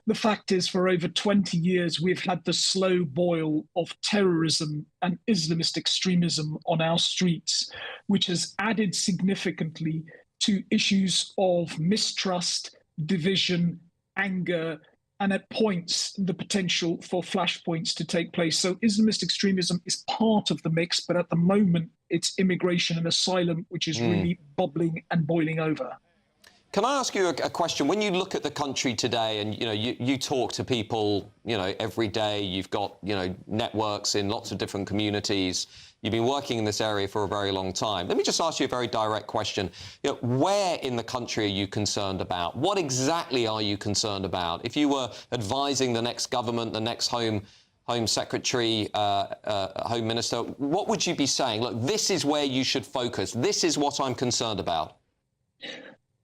the fact is, for over 20 years, we've had the slow boil of terrorism and Islamist extremism on our streets, which has added significantly to issues of mistrust, division, anger, and at points, the potential for flashpoints to take place. So Islamist extremism is part of the mix, but at the moment, it's immigration and asylum, which is really bubbling and boiling over. Can I ask you a question? When you look at the country today and, you talk to people, every day, you've got, networks in lots of different communities, you've been working in this area for a very long time. Let me just ask you a very direct question. Where in the country are you concerned about? What exactly are you concerned about? If you were advising the next government, the next Home Secretary, Home Minister, what would you be saying? Look, this is where you should focus. This is what I'm concerned about.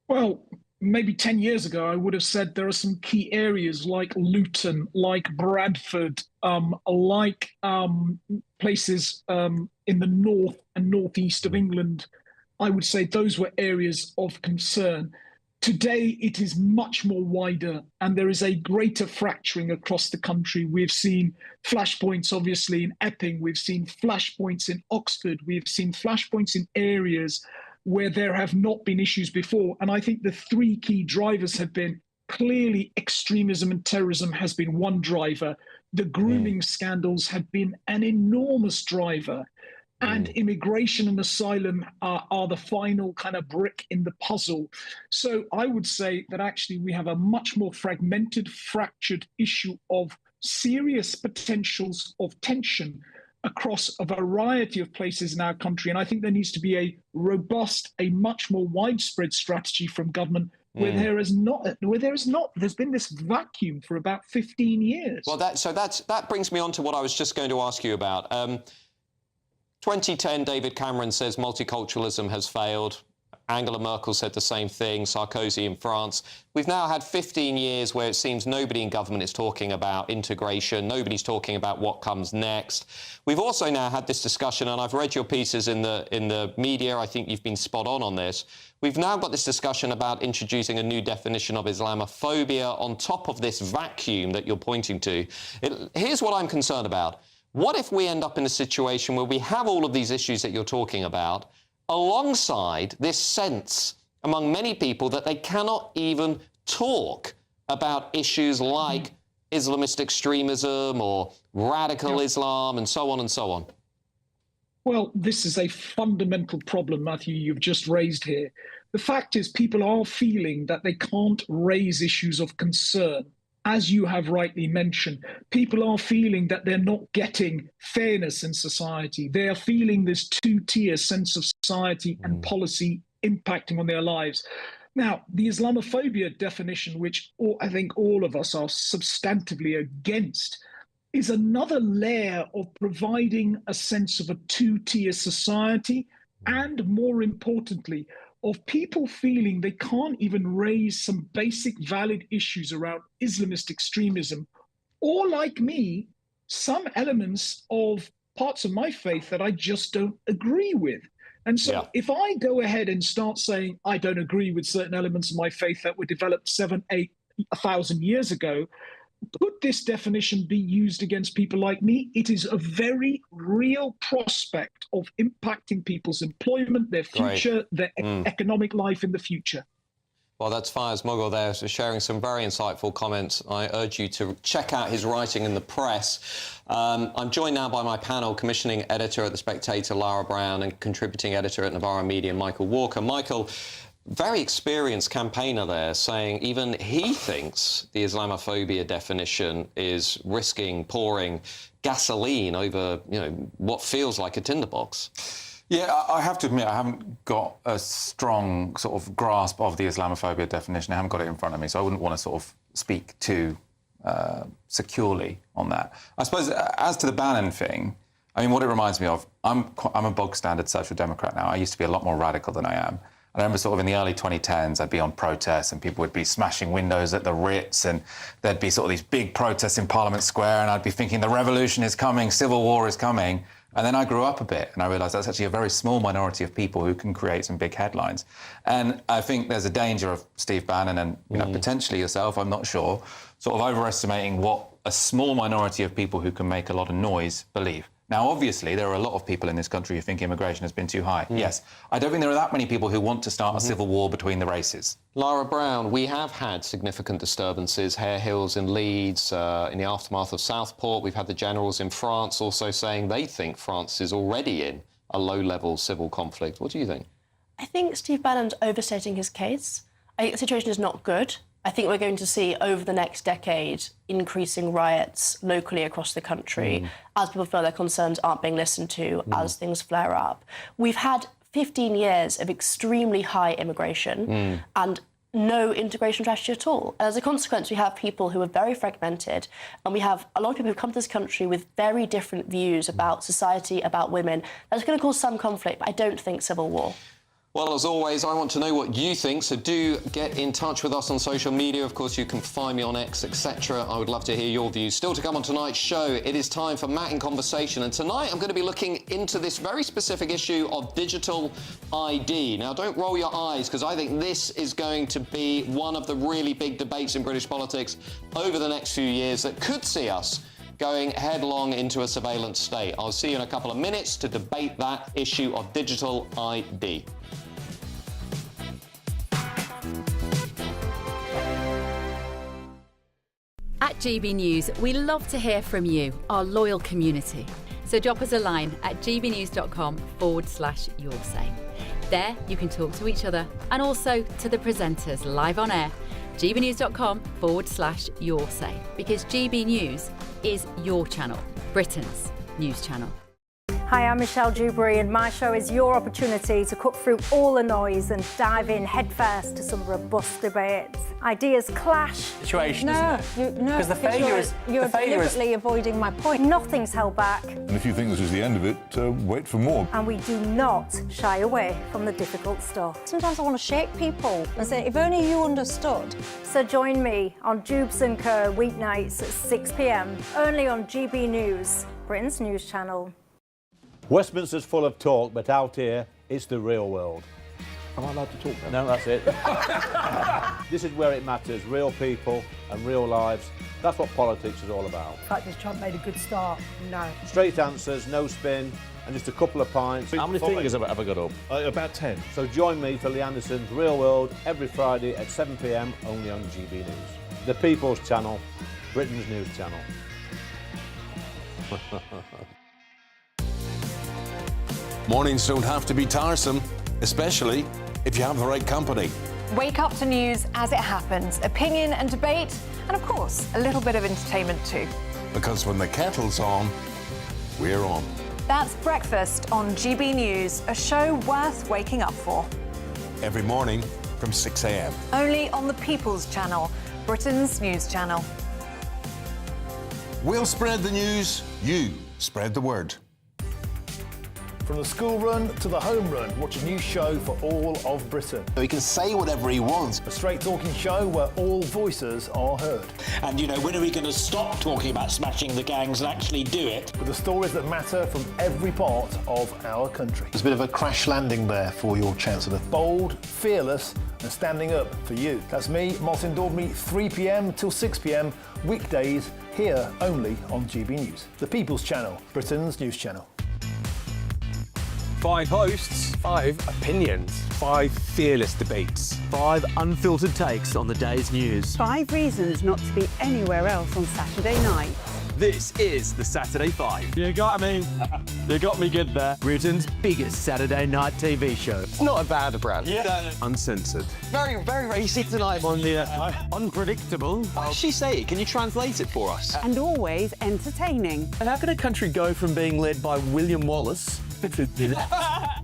Well, maybe 10 years ago, I would have said there are some key areas like Luton, like Bradford, like places in the north and northeast of England. I would say those were areas of concern. Today, it is much more wider, and there is a greater fracturing across the country. We've seen flashpoints, obviously, in Epping. We've seen flashpoints in Oxford. We've seen flashpoints in areas where there have not been issues before. And I think the three key drivers have been clearly extremism and terrorism has been one driver. The grooming scandals have been an enormous driver. And immigration and asylum are the final kind of brick in the puzzle. So I would say that actually we have a much more fragmented, fractured issue of serious potentials of tension across a variety of places in our country. And I think there needs to be a robust, a much more widespread strategy from government where there's been this vacuum for about 15 years. Well, that brings me on to what I was just going to ask you about. 2010, David Cameron says multiculturalism has failed. Angela Merkel said the same thing, Sarkozy in France. We've now had 15 years where it seems nobody in government is talking about integration, nobody's talking about what comes next. We've also now had this discussion, and I've read your pieces in the media, I think you've been spot on this. We've now got this discussion about introducing a new definition of Islamophobia on top of this vacuum that you're pointing to. Here's what I'm concerned about. What if we end up in a situation where we have all of these issues that you're talking about, alongside this sense among many people that they cannot even talk about issues like Islamist extremism or radical Islam and so on and so on? Well, this is a fundamental problem, Matthew, you've just raised here. The fact is people are feeling that they can't raise issues of concern. As you have rightly mentioned, people are feeling that they're not getting fairness in society. They are feeling this two-tier sense of society and policy impacting on their lives. Now, the Islamophobia definition, which I think all of us are substantively against, is another layer of providing a sense of a two-tier society and, more importantly, of people feeling they can't even raise some basic valid issues around Islamist extremism, or like me, some elements of parts of my faith that I just don't agree with. And so if I go ahead and start saying I don't agree with certain elements of my faith that were developed 1,000 years ago, could this definition be used against people like me? It is a very real prospect of impacting people's employment, their future, their economic life in the future. Well, that's Fayez Mughal there, so sharing some very insightful comments. I urge you to check out his writing in the press. I'm joined now by my panel, commissioning editor at The Spectator, Lara Brown, and contributing editor at Navarro Media, Michael Walker. Michael, very experienced campaigner there saying even he thinks the Islamophobia definition is risking pouring gasoline over, what feels like a tinderbox. Yeah, I have to admit I haven't got a strong sort of grasp of the Islamophobia definition. I haven't got it in front of me, so I wouldn't want to sort of speak too securely on that. I suppose as to the Bannon thing, I mean, what it reminds me of, I'm a bog-standard social democrat now. I used to be a lot more radical than I am. I remember sort of in the early 2010s, I'd be on protests and people would be smashing windows at the Ritz and there'd be sort of these big protests in Parliament Square and I'd be thinking the revolution is coming, civil war is coming. And then I grew up a bit and I realised that's actually a very small minority of people who can create some big headlines. And I think there's a danger of Steve Bannon and potentially yourself, I'm not sure, sort of overestimating what a small minority of people who can make a lot of noise believe. Now, obviously, there are a lot of people in this country who think immigration has been too high. Yes. I don't think there are that many people who want to start a civil war between the races. Lara Brown, we have had significant disturbances, Hare Hills in Leeds, in the aftermath of Southport. We've had the generals in France also saying they think France is already in a low-level civil conflict. What do you think? I think Steve Bannon's overstating his case. I think the situation is not good. I think we're going to see over the next decade increasing riots locally across the country as people feel their concerns aren't being listened to, as things flare up. We've had 15 years of extremely high immigration and no integration strategy at all. As a consequence, we have people who are very fragmented and we have a lot of people who come to this country with very different views about society, about women. That's going to cause some conflict, but I don't think civil war. Well, as always, I want to know what you think, so do get in touch with us on social media. Of course, you can find me on X, etc. I would love to hear your views. Still to come on tonight's show, it is time for Matt in Conversation, and tonight I'm going to be looking into this very specific issue of digital ID. Now, don't roll your eyes, because I think this is going to be one of the really big debates in British politics over the next few years that could see us going headlong into a surveillance state. I'll see you in a couple of minutes to debate that issue of digital ID. At GB News, we love to hear from you, our loyal community. So drop us a line at gbnews.com/yoursay. There you can talk to each other and also to the presenters live on air. gbnews.com/yoursay, because GB News is your channel, Britain's news channel. Hi, I'm Michelle Dewberry, and my show is your opportunity to cut through all the noise and dive in headfirst to some robust debates. Ideas clash. Situation, no, isn't it? No, because the failure is you're deliberately avoiding my point. Nothing's held back. And if you think this is the end of it, wait for more. And we do not shy away from the difficult stuff. Sometimes I want to shake people and say, if only you understood. So join me on Dubes & Co. weeknights at 6 p.m, only on GB News, Britain's news channel. Westminster's full of talk, but out here, it's the real world. Am I allowed to talk now? No, that's it. This is where it matters, real people and real lives. That's what politics is all about. In fact, this Trump made a good start. No. Straight answers, no spin, and just a couple of pints. How many fingers have I got up? About 10. So join me for Lee Anderson's Real World every Friday at 7 p.m, only on GB News. The People's Channel, Britain's news channel. Mornings don't have to be tiresome, especially if you have the right company. Wake up to news as it happens, opinion and debate, and of course, a little bit of entertainment too. Because when the kettle's on, we're on. That's Breakfast on GB News, a show worth waking up for. Every morning from 6 a.m. Only on the People's Channel, Britain's news channel. We'll spread the news, you spread the word. From the school run to the home run, watch a new show for all of Britain. He can say whatever he wants. A straight talking show where all voices are heard. And, when are we going to stop talking about smashing the gangs and actually do it? With the stories that matter from every part of our country. There's a bit of a crash landing there for your Chancellor. Bold, fearless and standing up for you. That's me, Martin Daubney, 3 p.m. till 6 p.m, weekdays, here only on GB News. The People's Channel, Britain's news channel. 5 hosts, 5 opinions, 5 fearless debates, 5 unfiltered takes on the day's news. 5 reasons not to be anywhere else on Saturday night. This is the Saturday Five. You got me. You got me good there. Britain's biggest Saturday night TV show. It's not a bad brand. Yeah. Uncensored. Very, very, very easy tonight. On the unpredictable. What does she say? Can you translate it for us? And always entertaining. And how can a country go from being led by William Wallace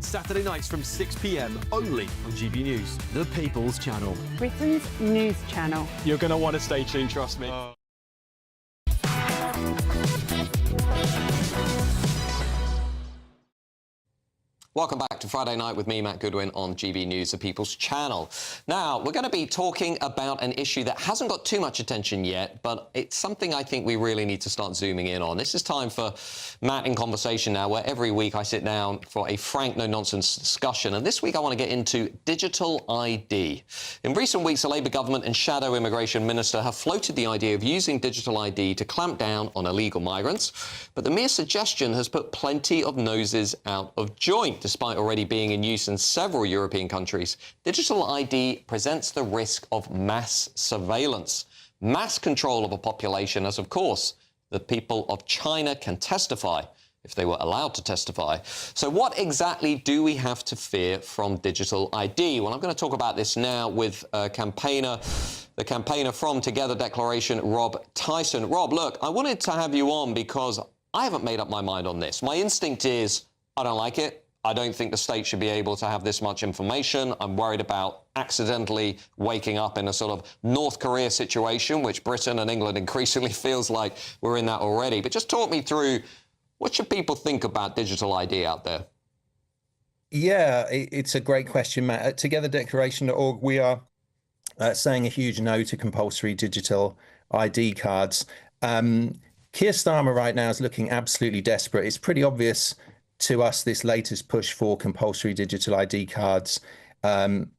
Saturday nights from 6 p.m. only on GB News, the People's Channel. Britain's news channel. You're going to want to stay tuned, trust me. Welcome back to Friday Night with me, Matt Goodwin, on GB News, the People's Channel. Now, we're going to be talking about an issue that hasn't got too much attention yet, but it's something I think we really need to start zooming in on. This is time for Matt in Conversation now, where every week I sit down for a frank, no-nonsense discussion. And this week I want to get into digital ID. In recent weeks, the Labour government and Shadow Immigration Minister have floated the idea of using digital ID to clamp down on illegal migrants. But the mere suggestion has put plenty of noses out of joint. Despite already being in use in several European countries, digital ID presents the risk of mass surveillance, mass control of a population, as of course the people of China can testify if they were allowed to testify. So what exactly do we have to fear from digital ID? Well, I'm going to talk about this now with the campaigner from Together Declaration, Rob Tyson. Rob, look, I wanted to have you on because I haven't made up my mind on this. My instinct is I don't like it. I don't think the state should be able to have this much information. I'm worried about accidentally waking up in a sort of North Korea situation, which Britain and England increasingly feels like we're in that already. But just talk me through, what should people think about digital ID out there? Yeah, it's a great question, Matt. At togetherdeclaration.org, we are saying a huge no to compulsory digital ID cards. Keir Starmer right now is looking absolutely desperate. It's pretty obvious to us this latest push for compulsory digital ID cards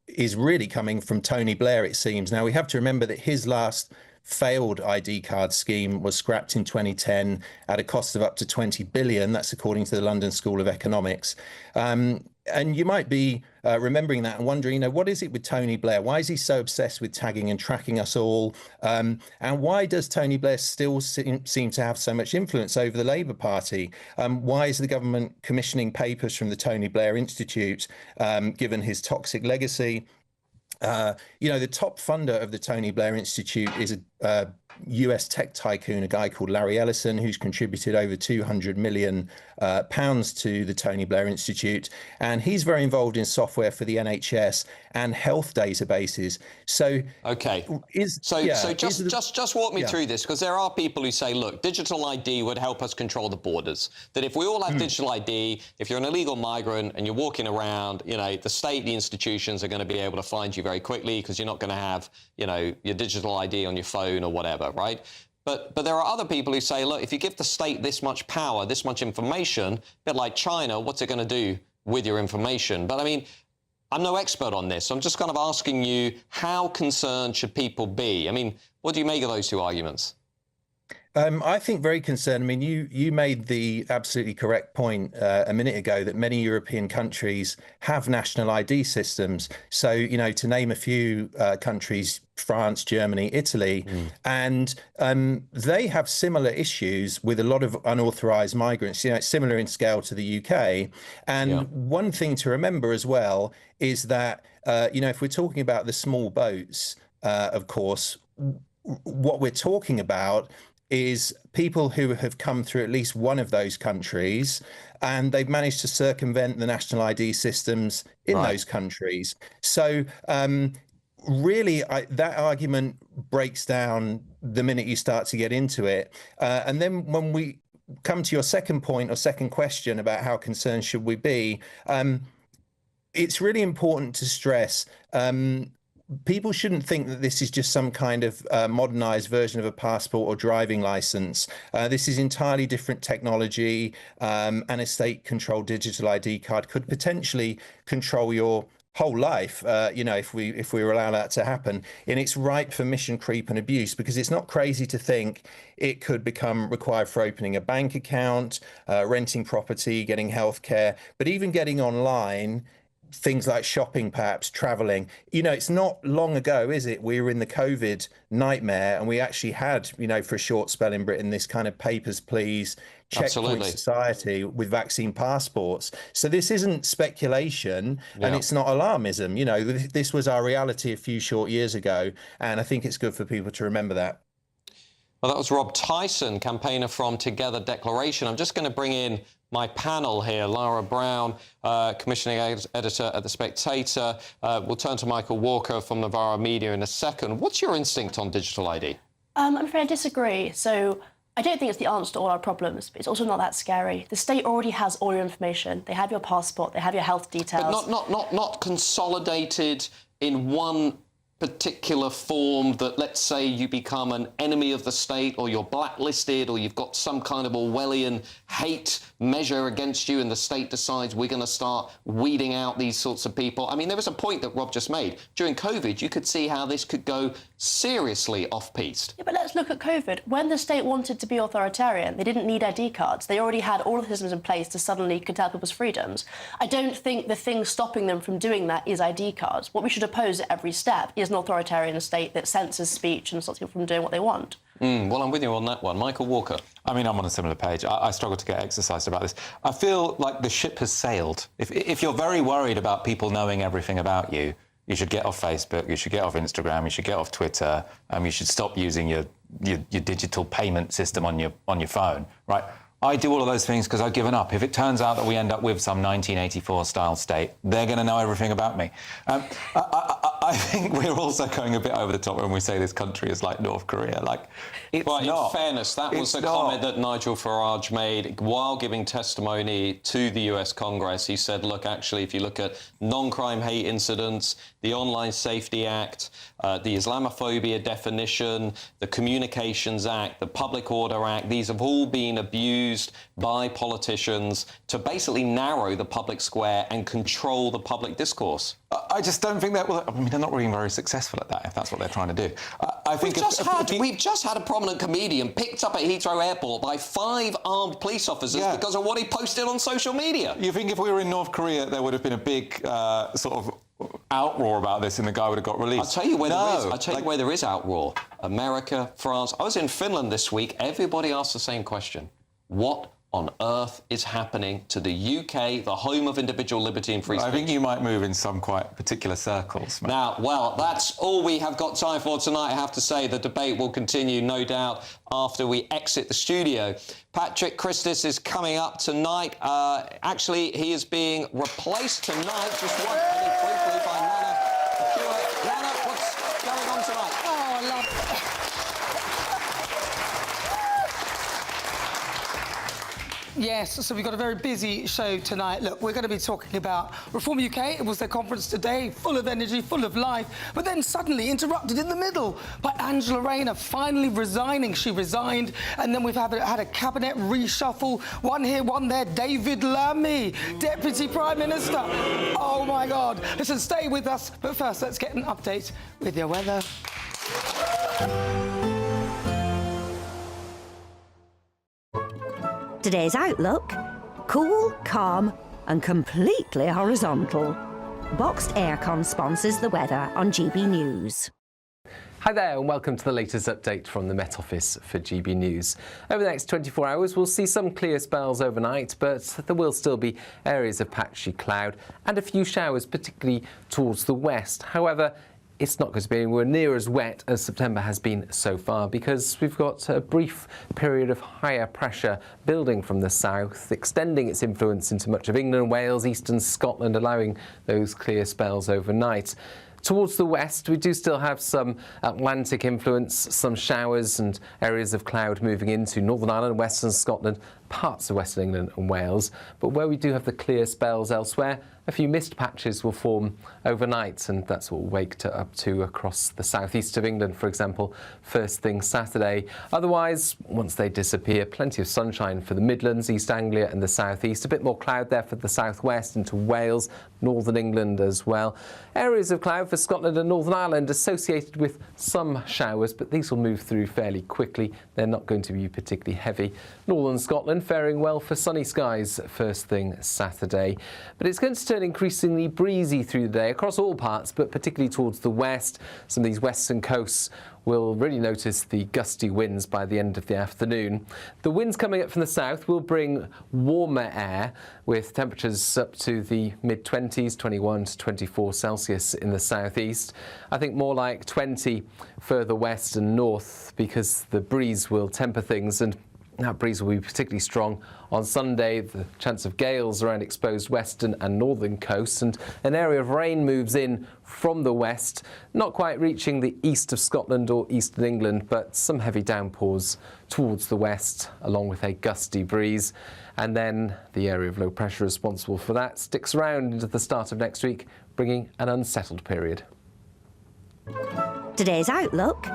is really coming from Tony Blair, it seems. Now, we have to remember that his last failed ID card scheme was scrapped in 2010 at a cost of up to 20 billion. That's according to the London School of Economics. And you might be remembering that and wondering, what is it with Tony Blair? Why is he so obsessed with tagging and tracking us all? And why does Tony Blair still seem to have so much influence over the Labour Party? Why is the government commissioning papers from the Tony Blair Institute, given his toxic legacy? The top funder of the Tony Blair Institute is a US tech tycoon, a guy called Larry Ellison, who's contributed over £200 million to the Tony Blair Institute. And he's very involved in software for the NHS and health databases. So, okay. Just walk me through this, because there are people who say, look, digital ID would help us control the borders. That if we all have digital ID, if you're an illegal migrant and you're walking around, the state, the institutions are going to be able to find you very quickly because you're not going to have, your digital ID on your phone or whatever. Right? But there are other people who say, look, if you give the state this much power, this much information, a bit like China, what's it going to do with your information? But I mean, I'm no expert on this. So I'm just kind of asking you, how concerned should people be? I mean, what do you make of those two arguments? I think very concerned. I mean, you made the absolutely correct point a minute ago that many European countries have national ID systems. So, to name a few countries, France, Germany, Italy, and they have similar issues with a lot of unauthorized migrants, it's similar in scale to the UK. And one thing to remember as well is that, if we're talking about the small boats, of course, what we're talking about is people who have come through at least one of those countries, and they've managed to circumvent the national ID systems in those countries. So really, that argument breaks down the minute you start to get into it. And then when we come to your second point or second question about how concerned should we be, it's really important to stress people shouldn't think that this is just some kind of modernized version of a passport or driving license. This is entirely different technology, and a state-controlled digital ID card could potentially control your whole life, if we allow that to happen. And it's ripe for mission creep and abuse, because it's not crazy to think it could become required for opening a bank account, renting property, getting healthcare, but even getting online. things like shopping, perhaps traveling. You know, it's not long ago, is it? We were in the COVID nightmare, and we actually had, you know, for a short spell in Britain, this kind of papers, please, checkpoint society with vaccine passports. So this isn't speculation, and it's not alarmism. You know, this was our reality a few short years ago, and I think it's good for people to remember that. Well, that was Rob Tyson, campaigner from Together Declaration. I'm just going to bring in my panel here. Lara Brown, commissioning editor at The Spectator. We'll turn to Michael Walker from Novara Media in a second. What's your instinct on digital ID? I'm afraid I disagree. So I don't think it's the answer to all our problems, but it's also not that scary. The state already has all your information. They have your passport, they have your health details. But not consolidated in one particular form that, let's say, you become an enemy of the state, or you're blacklisted, or you've got some kind of Orwellian hate measure against you, and the state decides we're going to start weeding out these sorts of people. I mean, there was a point that Rob just made. During COVID, you could see how this could go seriously off-piste. Yeah, but let's look at COVID. When the state wanted to be authoritarian, they didn't need ID cards. They already had all of the systems in place to suddenly curtail people's freedoms. I don't think the thing stopping them from doing that is ID cards. What we should oppose at every step is an authoritarian state that censors speech and stops people from doing what they want. Well, I'm with you on that one. Michael Walker. I mean, I'm on a similar page. I struggle to get exercised about this. I feel like the ship has sailed. If you're very worried about people knowing everything about you, you should get off Facebook, you should get off Instagram, you should get off Twitter, you should stop using your digital payment system on your phone, right? I do all of those things because I've given up. If it turns out that we end up with some 1984-style state, they're going to know everything about me. I think we're also going a bit over the top when we say this country is like North Korea. Like, it's not. In fairness, that was a comment that Nigel Farage made while giving testimony to the US Congress. He said, look, actually, if you look at non-crime hate incidents, the Online Safety Act, the Islamophobia definition, the Communications Act, the Public Order Act, these have all been abused by politicians to basically narrow the public square and control the public discourse. I just don't think that will... I mean, they're not really very successful at that, if that's what they're trying to do. I think we've just had a prominent comedian picked up at Heathrow Airport by 5 armed police officers because of what he posted on social media. You think if we were in North Korea, there would have been a big sort of outroar about this and the guy would have got released? I'll tell you where there is. I'll tell you where there is outroar. America, France. I was in Finland this week. Everybody asked the same question. What on earth is happening to the UK, the home of individual liberty and free speech? I think you might move in some quite particular circles, Matt. Now, well, that's all we have got time for tonight. I have to say the debate will continue, no doubt, after we exit the studio. Patrick Christis is coming up tonight. Actually, he is being replaced tonight, just one briefly, by Nana Hewitt. Nana, what's going on tonight? Oh, I love Yes, so we've got a very busy show tonight. Look, we're going to be talking about Reform UK. It was their conference today, full of energy, full of life, but then suddenly interrupted in the middle by Angela Rayner finally resigning. She resigned, and then we've had a cabinet reshuffle. One here, one there. David Lammy, Deputy Prime Minister. Oh, my God. Listen, stay with us. But first, let's get an update with your weather. Today's outlook: cool, calm and completely horizontal. Boxed Aircon sponsors the weather on GB News. Hi there and welcome to the latest update from the Met Office for GB News. Over the next 24 hours we'll see some clear spells overnight, but there will still be areas of patchy cloud and a few showers, particularly towards the west. However, it's not going to be anywhere near as wet as September has been so far, because we've got a brief period of higher pressure building from the south, extending its influence into much of England, Wales, eastern Scotland, allowing those clear spells overnight. Towards the west, we do still have some Atlantic influence, some showers and areas of cloud moving into Northern Ireland, Western Scotland, parts of Western England and Wales. But where we do have the clear spells elsewhere, a few mist patches will form overnight, and that's what we'll wake up to across the southeast of England, for example, first thing Saturday. Otherwise, once they disappear, plenty of sunshine for the Midlands, East Anglia and the southeast. A bit more cloud there for the southwest into Wales, Northern England as well. Areas of cloud for Scotland and Northern Ireland associated with some showers, but these will move through fairly quickly. They're not going to be particularly heavy. Northern Scotland faring well for sunny skies first thing Saturday. But it's going to turn increasingly breezy through the day across all parts, but particularly towards the west. Some of these western coasts will really notice the gusty winds by the end of the afternoon. The winds coming up from the south will bring warmer air, with temperatures up to the mid-20s, 21 to 24 Celsius in the southeast. I think more like 20 further west and north, because the breeze will temper things, and that breeze will be particularly strong on Sunday. The chance of gales around exposed western and northern coasts, and an area of rain moves in from the west, not quite reaching the east of Scotland or eastern England, but some heavy downpours towards the west, along with a gusty breeze. And then the area of low pressure responsible for that sticks around into the start of next week, bringing an unsettled period. Today's outlook: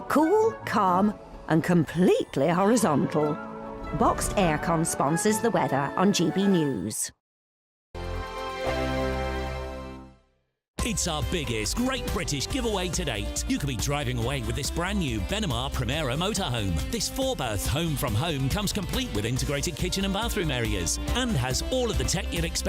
cool, calm and completely horizontal. Boxed Aircon sponsors the weather on GB News. It's our biggest Great British giveaway to date. You could be driving away with this brand new Benamar Primera motorhome. This 4-berth home from home comes complete with integrated kitchen and bathroom areas and has all of the tech you'd expect